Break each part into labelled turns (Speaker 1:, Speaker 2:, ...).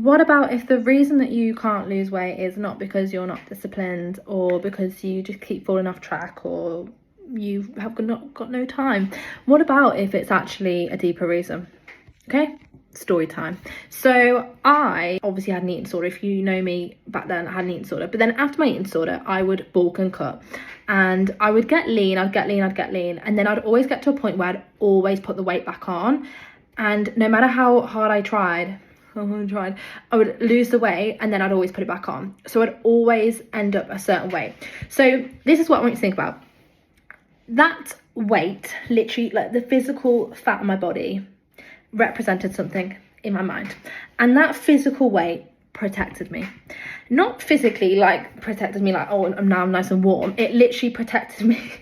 Speaker 1: what about if the reason that you can't lose weight is not because you're not disciplined, or because you just keep falling off track, or you have not got no time? What about if it's actually a deeper reason? Okay, story time. So I obviously had an eating disorder. If you know me back then, I had an eating disorder. But then after my eating disorder, I would bulk and cut, and I would get lean, I'd get lean, and then I'd always get to a point where I'd always put the weight back on. And no matter how hard I tried, I would lose the weight, and then I'd always put it back on. So I'd always end up a certain weight. So this is what I want you to think about. That weight, literally, like the physical fat on my body, represented something in my mind, and that physical weight protected me. Not physically, like protected me like, oh, now I'm nice and warm. It literally protected me.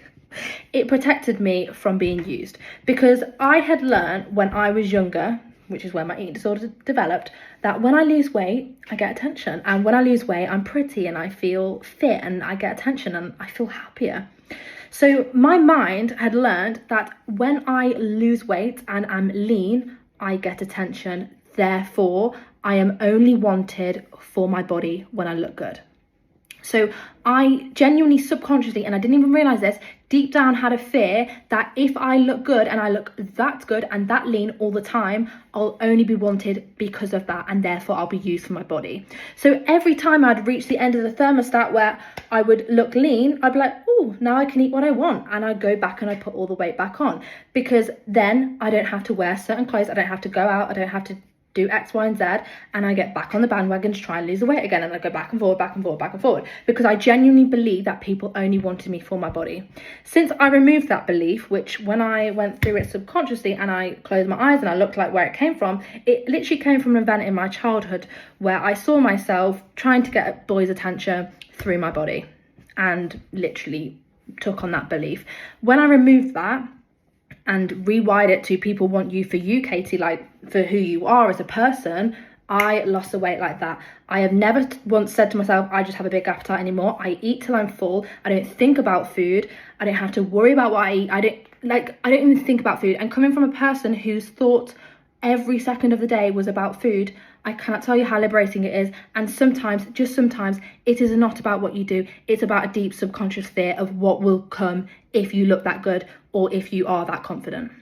Speaker 1: It protected me from being used, because I had learned when I was younger, which is where my eating disorder developed, that when I lose weight, I get attention. And when I lose weight, I'm pretty and I feel fit and I get attention and I feel happier. So my mind had learned that when I lose weight and I'm lean, I get attention. Therefore, I am only wanted for my body when I look good. So I genuinely, subconsciously, and I didn't even realize this, deep down had a fear that if I look good and I look that good and that lean all the time, I'll only be wanted because of that, and therefore I'll be used for my body. So every time I'd reach the end of the thermostat where I would look lean, I'd be like, oh, now I can eat what I want. And I'd go back and I'd put all the weight back on, because then I don't have to wear certain clothes. I don't have to go out. I don't have to do X, Y, and Z, and I get back on the bandwagon to try and lose the weight again, and I go back and forward, because I genuinely believe that people only wanted me for my body. Since I removed that belief, which when I went through it subconsciously and I closed my eyes and I looked like where it came from, it literally came from an event in my childhood where I saw myself trying to get a boy's attention through my body, and literally took on that belief. When I removed that and rewired it to people want you for you, Katie, like for who you are as a person, I lost the weight like that. I have never once said to myself, I just have a big appetite anymore. I eat till I'm full. I don't think about food. I don't have to worry about what I eat. I don't even think about food. And coming from a person whose thought every second of the day was about food, I cannot tell you how liberating it is. And sometimes, just sometimes, it is not about what you do. It's about a deep subconscious fear of what will come if you look that good or if you are that confident.